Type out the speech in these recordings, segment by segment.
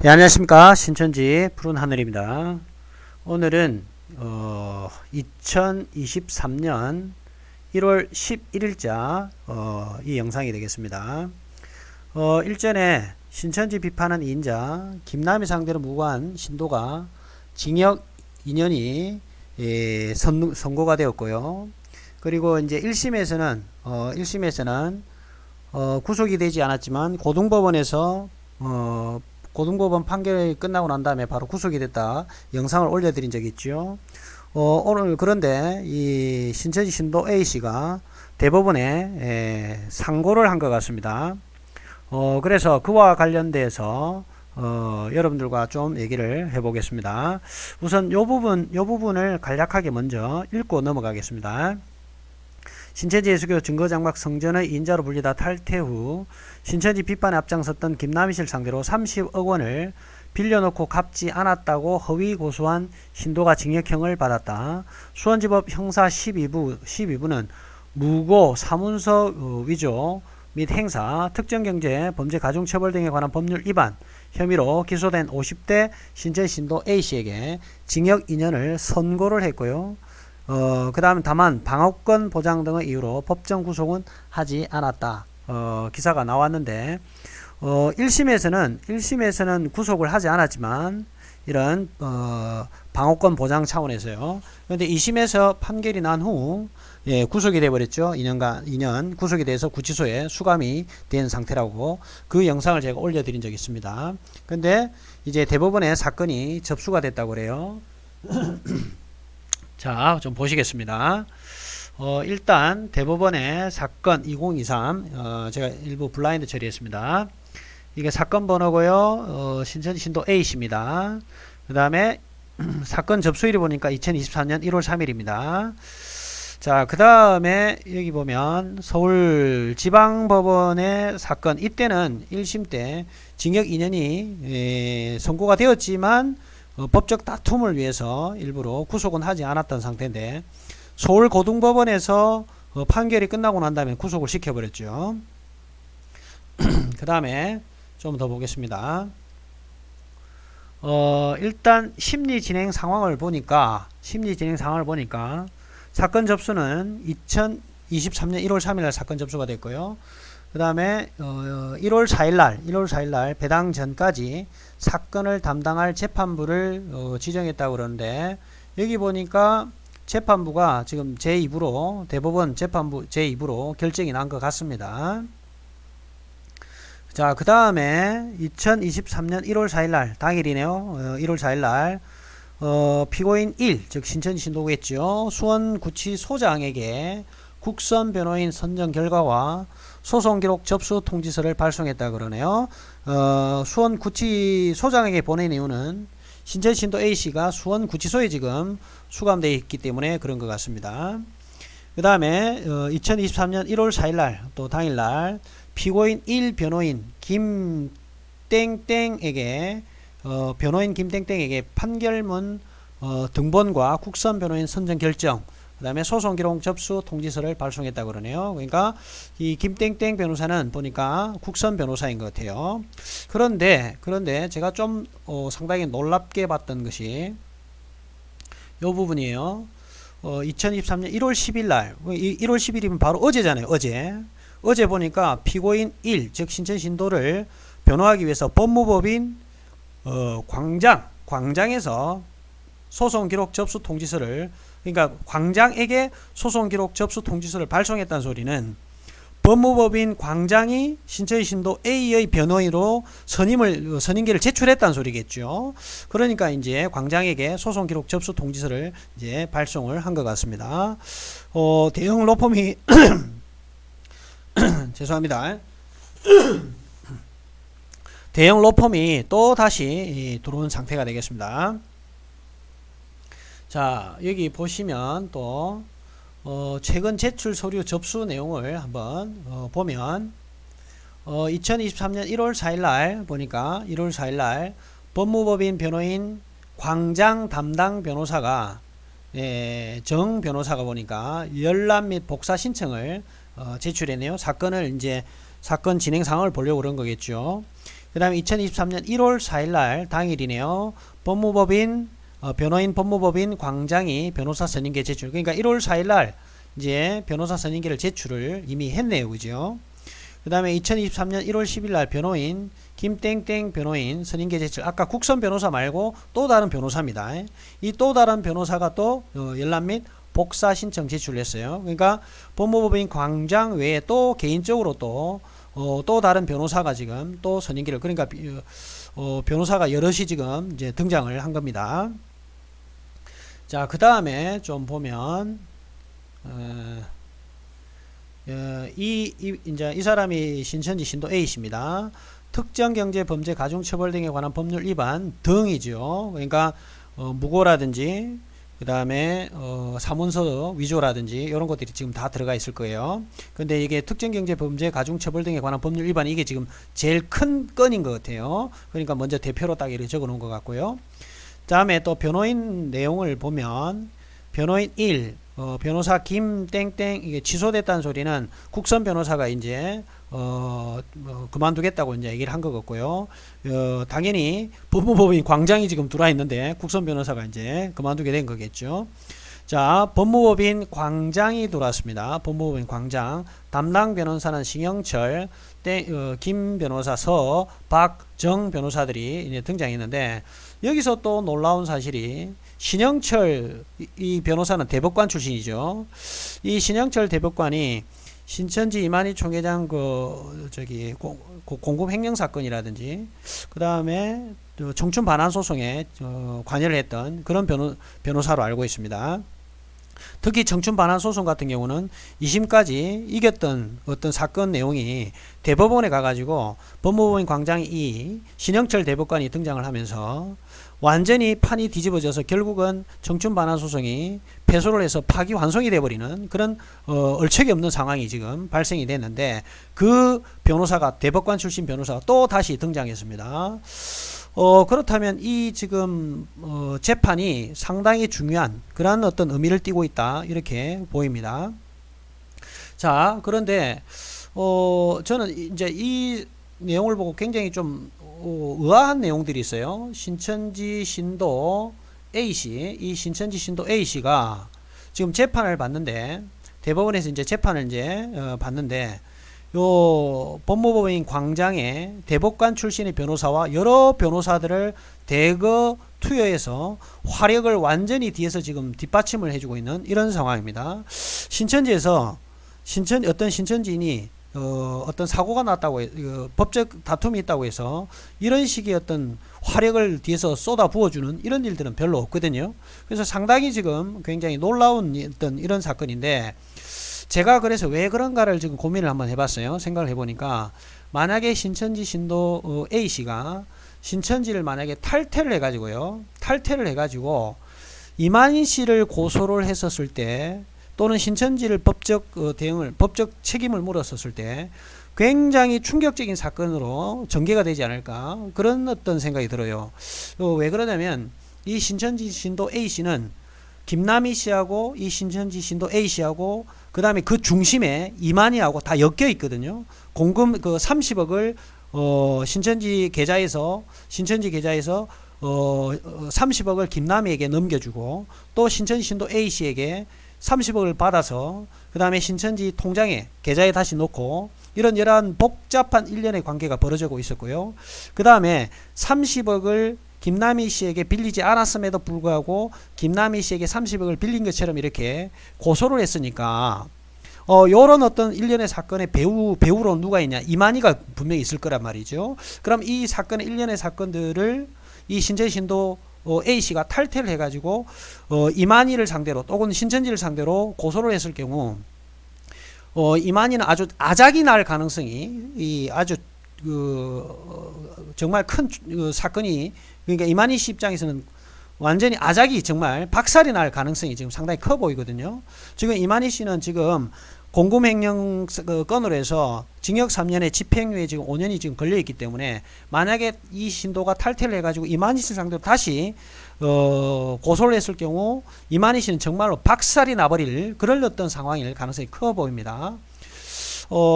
네, 안녕하십니까. 신천지 푸른 하늘입니다. 오늘은 2023년 1월 11일자 이 영상이 되겠습니다. 일전에 신천지 비판한 2인자 김남희 상대로 무고한 신도가 징역 2년이 선고가 되었고요. 그리고 이제 1심에서는 구속이 되지 않았지만 고등법원에서 고등법원 판결이 끝나고 난 다음에 바로 구속이 됐다 영상을 올려드린 적이 있죠. 오늘 그런데 이 신천지 신도 A씨가 대법원에 상고를 한 것 같습니다. 그래서 그와 관련돼서 여러분들과 좀 얘기를 해보겠습니다. 우선 요 부분을 간략하게 먼저 읽고 넘어가겠습니다. 신천지 예수교 증거장막 성전의 인자로 불리다 탈퇴 후 신천지 비판에 앞장섰던 김남희 씨를 상대로 30억 원을 빌려놓고 갚지 않았다고 허위 고소한 신도가 징역형을 받았다. 수원지법 형사 12부는 무고, 사문서 위조 및 행사, 특정경제, 범죄 가중처벌 등에 관한 법률 위반 혐의로 기소된 50대 신천지 신도 A씨에게 징역 2년을 선고를 했고요. 그 다음 다만 방어권 보장 등의 이유로 법정 구속은 하지 않았다. 기사가 나왔는데 1심에서는 구속을 하지 않았지만 이런 방어권 보장 차원에서요. 그런데 2심에서 판결이 난 후 구속이 돼 버렸죠. 2년 구속이 돼서 구치소에 수감이 된 상태라고 그 영상을 제가 올려드린 적이 있습니다. 근데 이제 대법원에 사건이 접수가 됐다고 그래요. 자, 좀 보시겠습니다. 일단 대법원의 사건 2023 제가 일부 블라인드 처리했습니다. 이게 사건 번호고요. 신천지 신도 A씨입니다. 그 다음에 사건 접수일이 보니까 2024년 1월 3일입니다. 자, 그 다음에 여기 보면 서울지방법원의 사건, 이때는 1심 때 징역 2년이 선고가 되었지만 법적 다툼을 위해서 일부러 구속은 하지 않았던 상태인데 서울고등법원에서 판결이 끝나고 난 다음에 구속을 시켜버렸죠. 그 다음에 좀 더 보겠습니다. 일단 심리 진행 상황을 보니까 사건 접수는 2023년 1월 3일 날 사건 접수가 됐고요. 그 다음에 1월 4일날 배당 전까지 사건을 담당할 재판부를 지정했다고 그러는데 여기 보니까 재판부가 지금 제2부로 대법원 재판부 제2부로 결정이 난 것 같습니다. 자, 그 다음에 2023년 1월 4일날 당일이네요. 1월 4일날 피고인 1, 즉 신천지 신도구겠죠. 수원구치소장에게 국선 변호인 선정 결과와 소송 기록 접수 통지서를 발송했다 그러네요. 수원구치소장에게 보낸 이유는 신천지 신도 A씨가 수원구치소에 지금 수감되어 있기 때문에 그런 것 같습니다. 그 다음에 2023년 1월 4일날 또 당일날 피고인 1 변호인 김땡땡에게 변호인 김땡땡에게 판결문 등본과 국선 변호인 선정 결정, 그 다음에 소송 기록 접수 통지서를 발송했다고 그러네요. 그러니까 이 김땡땡 변호사는 보니까 국선 변호사인 것 같아요. 그런데 제가 좀 상당히 놀랍게 봤던 것이 이 부분이에요. 2023년 1월 10일 날, 1월 10일이면 바로 어제잖아요. 어제 보니까 피고인 1, 즉 신천지 신도를 변호하기 위해서 법무법인 광장에서 소송 기록 접수 통지서를, 그러니까 광장에게 소송 기록 접수 통지서를 발송했다는 소리는 법무법인 광장이 신천지 신도 A의 변호인으로 선임계를 제출했다는 소리겠죠. 그러니까 이제 광장에게 소송 기록 접수 통지서를 이제 발송을 한 것 같습니다. 대형 로펌이 죄송합니다. 대형 로펌이 또 다시 들어온 상태가 되겠습니다. 자, 여기 보시면 또 최근 제출 서류 접수 내용을 한번 보면 2023년 1월 4일날 보니까 1월 4일날 법무법인 변호인 광장 담당 변호사가 정 변호사가 보니까 열람 및 복사 신청을 제출했네요. 사건 진행 상황을 보려고 그런 거겠죠. 그 다음에 2023년 1월 4일 날 당일이네요. 법무법인 변호인 법무법인 광장이 변호사 선임계 제출. 그러니까 1월 4일 날 이제 변호사 선임계를 제출을 이미 했네요. 그죠? 그 다음에 2023년 1월 10일 날 변호인 김땡땡 변호인 선임계 제출. 아까 국선 변호사 말고 또 다른 변호사입니다. 이 또 다른 변호사가 또 열람 및 복사 신청 제출을 했어요. 그러니까 법무법인 광장 외에 또 개인적으로 또 다른 변호사가 지금 또 선임계를, 그러니까 변호사가 여럿이 지금 이제 등장을 한 겁니다. 자, 그 다음에 좀 보면 이제 이 사람이 신천지 신도 A씨입니다. 특정경제범죄 가중처벌 등에 관한 법률 위반 등이죠. 그러니까 무고라든지 그 다음에 사문서 위조라든지 이런 것들이 지금 다 들어가 있을 거예요. 근데 이게 특정경제범죄 가중처벌 등에 관한 법률 위반, 이게 지금 제일 큰 건인 것 같아요. 그러니까 먼저 대표로 딱 이렇게 적어 놓은 것 같고요. 다음에 또 변호인 내용을 보면 변호인 1 변호사 김땡땡, 이게 취소됐다는 소리는 국선 변호사가 이제 그만두겠다고 이제 얘기를 한 것 같고요. 당연히 법무법인 광장이 지금 들어와 있는데 국선 변호사가 이제 그만두게 된 거겠죠. 자, 법무법인 광장이 들어왔습니다. 법무법인 광장 담당 변호사는 신영철, 김 변호사, 서, 박, 정 변호사들이 이제 등장했는데, 여기서 또 놀라운 사실이 신영철 이 변호사는 대법관 출신이죠. 이 신영철 대법관이 신천지 이만희 총회장 공금 횡령 사건이라든지 그 다음에 청춘 반환 소송에 관여를 했던 그런 변호사로 알고 있습니다. 특히 청춘 반환 소송 같은 경우는 2심까지 이겼던 어떤 사건 내용이 대법원에 가가지고 법무법인 광장이 이 신영철 대법관이 등장을 하면서 완전히 판이 뒤집어져서 결국은 청춘 반환 소송이 패소를 해서 파기환송이 돼버리는 그런 얼척이 없는 상황이 지금 발생이 됐는데, 그 변호사가, 대법관 출신 변호사가 또 다시 등장했습니다. 그렇다면 이 지금 재판이 상당히 중요한 그런 어떤 의미를 띠고 있다, 이렇게 보입니다. 자, 그런데 저는 이제 이 내용을 보고 굉장히 좀 의아한 내용들이 있어요. 신천지 신도 A씨, 이 신천지 신도 A씨가 지금 재판을 받는데, 대법원에서 이제 재판을 이제 받는데, 요 법무법인 광장의 대법관 출신의 변호사와 여러 변호사들을 대거 투여해서 화력을 완전히 뒤에서 지금 뒷받침을 해주고 있는 이런 상황입니다. 신천지에서 어떤 신천지인이 어떤 사고가 났다고 법적 다툼이 있다고 해서 이런 식의 어떤 화력을 뒤에서 쏟아 부어주는 이런 일들은 별로 없거든요. 그래서 상당히 지금 굉장히 놀라운 어떤 이런 사건인데, 제가 그래서 왜 그런가를 지금 고민을 한번 해봤어요. 생각을 해보니까, 만약에 신천지 신도 A씨가 신천지를 만약에 탈퇴를 해가지고 이만희 씨를 고소를 했었을 때, 또는 신천지를 법적 책임을 물었었을 때 굉장히 충격적인 사건으로 전개가 되지 않을까, 그런 어떤 생각이 들어요. 왜 그러냐면, 이 신천지 신도 A씨는 김남희 씨하고 이 신천지 신도 A씨하고 그 다음에 그 중심에 이만희하고 다 엮여 있거든요. 공금 30억을 신천지 계좌에서 30억을 김남희에게 넘겨주고, 또 신천지 신도 A씨에게 30억을 받아서 그 다음에 신천지 통장에 계좌에 다시 놓고, 이러한 복잡한 일련의 관계가 벌어지고 있었고요. 그 다음에 30억을 김남희 씨에게 빌리지 않았음에도 불구하고 김남희 씨에게 30억을 빌린 것처럼 이렇게 고소를 했으니까, 요런 어떤 일련의 사건의 배우로 누가 있냐? 이만희가 분명히 있을 거란 말이죠. 그럼 이 사건의 일련의 사건들을 이 신천지 신도 A씨가 탈퇴를 해가지고 이만희를 상대로 또는 신천지를 상대로 고소를 했을 경우, 이만희는 아주 아작이 날 가능성이, 아주 정말 큰 사건이, 그러니까 이만희 씨 입장에서는 완전히 아작이 정말 박살이 날 가능성이 지금 상당히 커 보이거든요. 지금 이만희 씨는 지금 공금횡령 건으로 해서 징역 3년에 집행유예 지금 5년이 지금 걸려 있기 때문에, 만약에 이 신도가 탈퇴를 해가지고 이만희 씨 상대로 다시 고소를 했을 경우 이만희 씨는 정말로 박살이 나버릴 그런 어떤 상황일 가능성이 커 보입니다.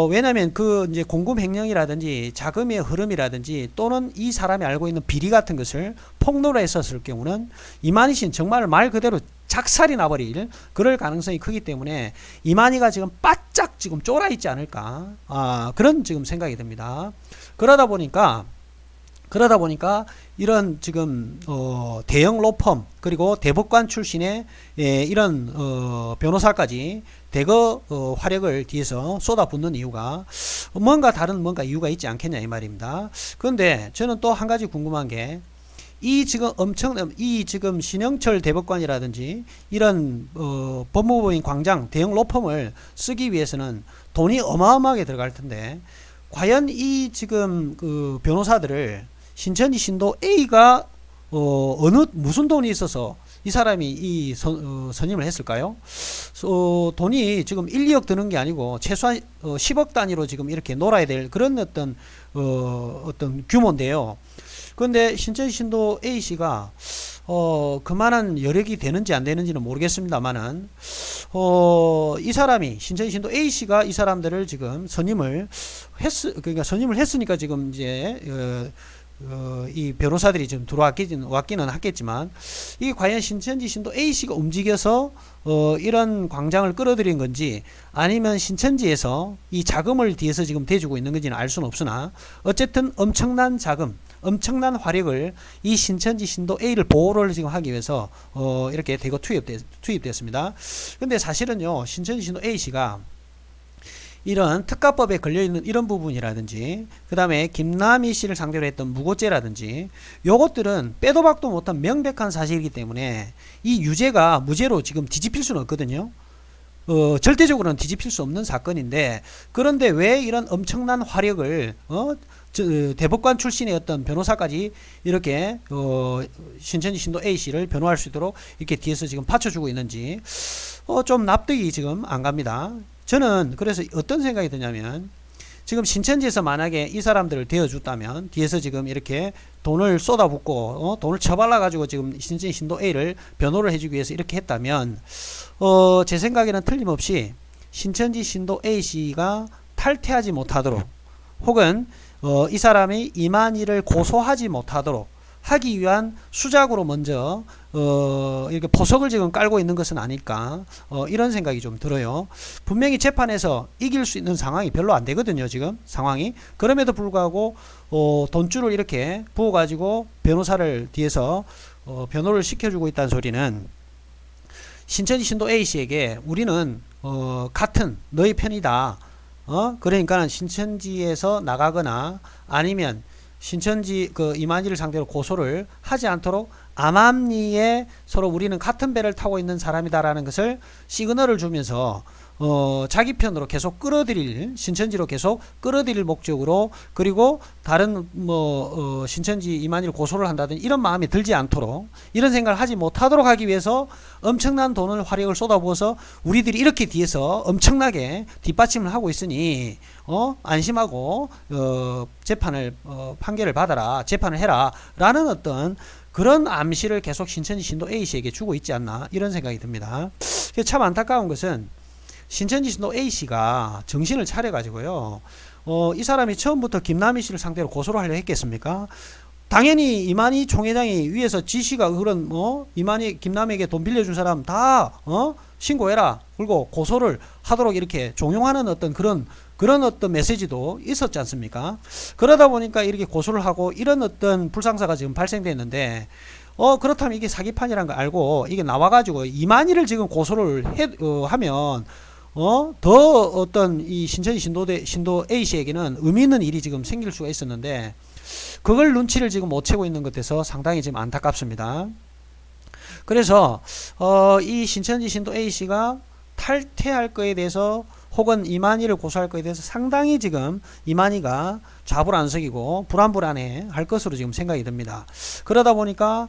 왜냐면 그 이제 공금 횡령이라든지 자금의 흐름이라든지 또는 이 사람이 알고 있는 비리 같은 것을 폭로를 했었을 경우는 이만희 씨는 정말 말 그대로 작살이 나버릴 그럴 가능성이 크기 때문에 이만희가 지금 바짝 지금 쫄아 있지 않을까, 그런 지금 생각이 듭니다. 그러다 보니까 이런 지금 대형 로펌 그리고 대법관 출신의 이런 변호사까지 대거 화력을 뒤에서 쏟아붓는 이유가 뭔가 다른 뭔가 이유가 있지 않겠냐 이 말입니다. 그런데 저는 또 한 가지 궁금한 게 이 지금 신영철 대법관이라든지 이런 법무부인 광장 대형 로펌을 쓰기 위해서는 돈이 어마어마하게 들어갈 텐데 과연 이 지금 그 변호사들을 신천지 신도 A가 무슨 돈이 있어서 이 사람이 선임을 했을까요? 돈이 지금 1, 2억 드는 게 아니고 최소한 10억 단위로 지금 이렇게 놀아야 될 그런 어떤 규모인데요. 그런데 신천지 신도 A씨가 그만한 여력이 되는지 안 되는지는 모르겠습니다만은 이 사람이 신천지 신도 A씨가 이 사람들을 지금 그러니까 선임을 했으니까 지금 이제 이 변호사들이 좀 왔기는 하겠지만 이게 과연 신천지 신도 A씨가 움직여서 이런 광장을 끌어들인 건지 아니면 신천지에서 이 자금을 뒤에서 지금 대주고 있는 건지는 알 수는 없으나 어쨌든 엄청난 자금 엄청난 화력을 이 신천지 신도 A를 보호를 지금 하기 위해서 이렇게 대거 투입됐습니다. 근데 사실은요 신천지 신도 A씨가 이런 특가법에 걸려있는 이런 부분이라든지 그 다음에 김남희 씨를 상대로 했던 무고죄라든지 요것들은 빼도 박도 못한 명백한 사실이기 때문에 이 유죄가 무죄로 지금 뒤집힐 수는 없거든요. 절대적으로는 뒤집힐 수 없는 사건인데 그런데 왜 이런 엄청난 화력을 대법관 출신의 어떤 변호사까지 이렇게 신천지 신도 A씨를 변호할 수 있도록 이렇게 뒤에서 지금 받쳐주고 있는지 좀 납득이 지금 안 갑니다. 저는 그래서 어떤 생각이 드냐면 지금 신천지에서 만약에 이 사람들을 대어줬다면 뒤에서 지금 이렇게 돈을 쏟아붓고 돈을 처발라 가지고 지금 신천지 신도 A를 변호를 해주기 위해서 이렇게 했다면 제 생각에는 틀림없이 신천지 신도 A씨가 탈퇴하지 못하도록 혹은 이 사람이 이만희를 고소하지 못하도록 하기 위한 수작으로 먼저 이렇게 포석을 지금 깔고 있는 것은 아닐까 이런 생각이 좀 들어요. 분명히 재판에서 이길 수 있는 상황이 별로 안 되거든요. 지금 상황이. 그럼에도 불구하고 돈줄을 이렇게 부어 가지고 변호사를 뒤에서 변호를 시켜주고 있다는 소리는 신천지 신도 A씨에게 우리는 같은 너희 편이다. 그러니까 신천지에서 나가거나 아니면 신천지 이만희를 상대로 고소를 하지 않도록 암암리에 서로 우리는 같은 배를 타고 있는 사람이다라는 것을 시그널을 주면서 자기 편으로 계속 신천지로 계속 끌어들일 목적으로 그리고 다른 신천지 이만희를 고소를 한다든지 이런 마음이 들지 않도록 이런 생각을 하지 못하도록 하기 위해서 엄청난 돈을 화력을 쏟아부어서 우리들이 이렇게 뒤에서 엄청나게 뒷받침을 하고 있으니 안심하고 판결을 받아라 재판을 해라 라는 어떤 그런 암시를 계속 신천지 신도 A씨에게 주고 있지 않나 이런 생각이 듭니다. 참 안타까운 것은 신천지 신도 A씨가 정신을 차려가지고요 이 사람이 처음부터 김남희 씨를 상대로 고소를 하려 했겠습니까? 당연히 이만희 총회장이 위에서 지시가 그런 김남희에게 돈 빌려준 사람 다 신고해라 그리고 고소를 하도록 이렇게 종용하는 어떤 그런 어떤 메시지도 있었지 않습니까? 그러다 보니까 이렇게 고소를 하고 이런 어떤 불상사가 지금 발생됐는데 그렇다면 이게 사기판이라는 걸 알고 이게 나와가지고 이만희를 지금 고소를 하면 더 어떤 이 신천지 신도 A씨에게는 의미 있는 일이 지금 생길 수가 있었는데 그걸 눈치를 지금 못 채고 있는 것 같아서 상당히 지금 안타깝습니다. 그래서 이 신천지 신도 A씨가 탈퇴할 거에 대해서 혹은 이만희를 고소할 거에 대해서 상당히 지금 이만희가 좌불안석이고 불안불안해 할 것으로 지금 생각이 듭니다. 그러다 보니까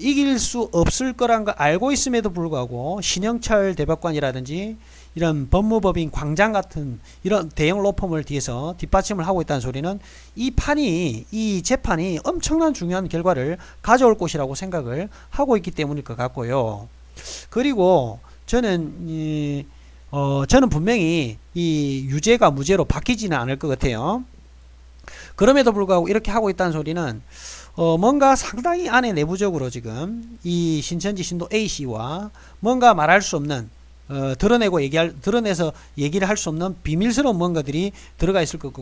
이길 수 없을 거란 걸 알고 있음에도 불구하고 신영철 대법관이라든지 이런 법무법인 광장 같은 이런 대형 로펌을 뒤에서 뒷받침을 하고 있다는 소리는 이 재판이 엄청난 중요한 결과를 가져올 것이라고 생각을 하고 있기 때문일 것 같고요. 그리고 저는 저는 분명히 이 유죄가 무죄로 바뀌지는 않을 것 같아요. 그럼에도 불구하고 이렇게 하고 있다는 소리는 뭔가 상당히 안에 내부적으로 지금 이 신천지 신도 A씨와 뭔가 말할 수 없는 드러내서 얘기를 할 수 없는 비밀스러운 뭔가들이 들어가 있을 것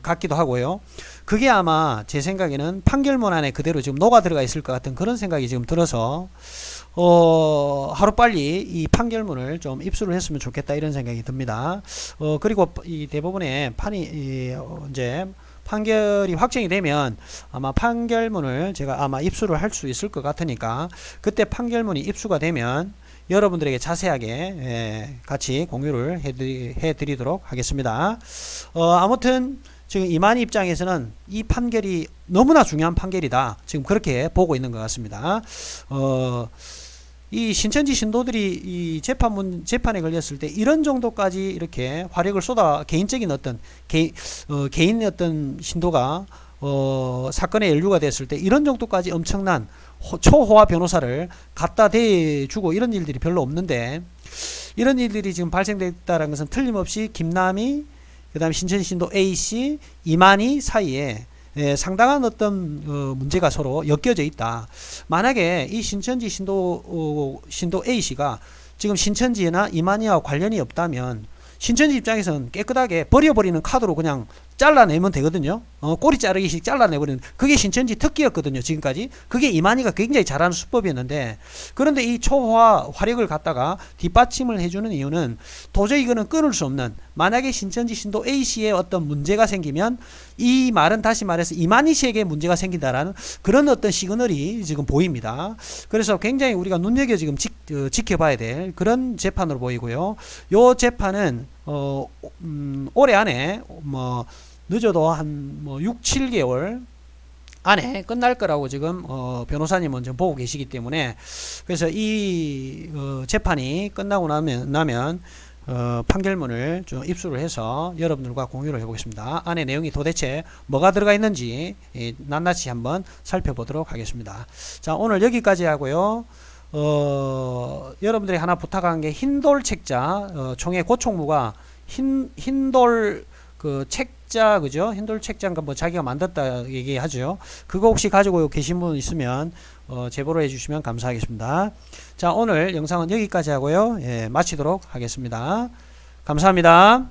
같기도 하고요. 그게 아마 제 생각에는 판결문 안에 그대로 지금 녹아 들어가 있을 것 같은 그런 생각이 지금 들어서 하루빨리 이 판결문을 좀 입수를 했으면 좋겠다 이런 생각이 듭니다. 그리고 이 대법원의 이제 판결이 확정이 되면 아마 판결문을 제가 아마 입수를 할 수 있을 것 같으니까 그때 판결문이 입수가 되면 여러분들에게 자세하게 같이 공유를 해드리도록 하겠습니다. 아무튼 지금 이만희 입장에서는 이 판결이 너무나 중요한 판결이다. 지금 그렇게 보고 있는 것 같습니다. 이 신천지 신도들이 이 재판에 걸렸을 때 이런 정도까지 이렇게 화력을 개인적인 어떤 개인의 어떤 신도가 사건에 연루가 됐을 때 이런 정도까지 엄청난 초호화 변호사를 갖다 대주고 이런 일들이 별로 없는데 이런 일들이 지금 발생됐다는 것은 틀림없이 김남희 그 다음에 신천지 신도 A씨 이만희 사이에 상당한 어떤 문제가 서로 엮여져 있다. 만약에 이 신천지 신도 A씨가 지금 신천지나 이만희와 관련이 없다면 신천지 입장에서는 깨끗하게 버려버리는 카드로 그냥 잘라내면 되거든요. 꼬리 자르기식 잘라내버리는 그게 신천지 특기였거든요. 지금까지 그게 이만희가 굉장히 잘하는 수법이었는데 그런데 이 초호화 화력을 갖다가 뒷받침을 해주는 이유는 도저히 이거는 끊을 수 없는 만약에 신천지 신도 A씨의 어떤 문제가 생기면 이 말은 다시 말해서 이만희 씨에게 문제가 생긴다라는 그런 어떤 시그널이 지금 보입니다. 그래서 굉장히 우리가 눈여겨 지금 지켜봐야 될 그런 재판으로 보이고요. 요 재판은 올해 안에 늦어도 한 6, 7개월 안에 끝날 거라고 지금 변호사님은 지금 보고 계시기 때문에 그래서 이 재판이 끝나고 나면 판결문을 좀 입수를 해서 여러분들과 공유를 해보겠습니다. 안에 내용이 도대체 뭐가 들어가 있는지 낱낱이 한번 살펴보도록 하겠습니다. 자, 오늘 여기까지 하고요. 여러분들이 하나 부탁한 게 흰돌 책자, 총회 고총무가 흰돌 그 책자, 그죠? 흰돌 책자인가 뭐 자기가 만들었다 얘기하죠. 그거 혹시 가지고 계신 분 있으면 제보를 해주시면 감사하겠습니다. 자, 오늘 영상은 여기까지 하고요. 마치도록 하겠습니다. 감사합니다.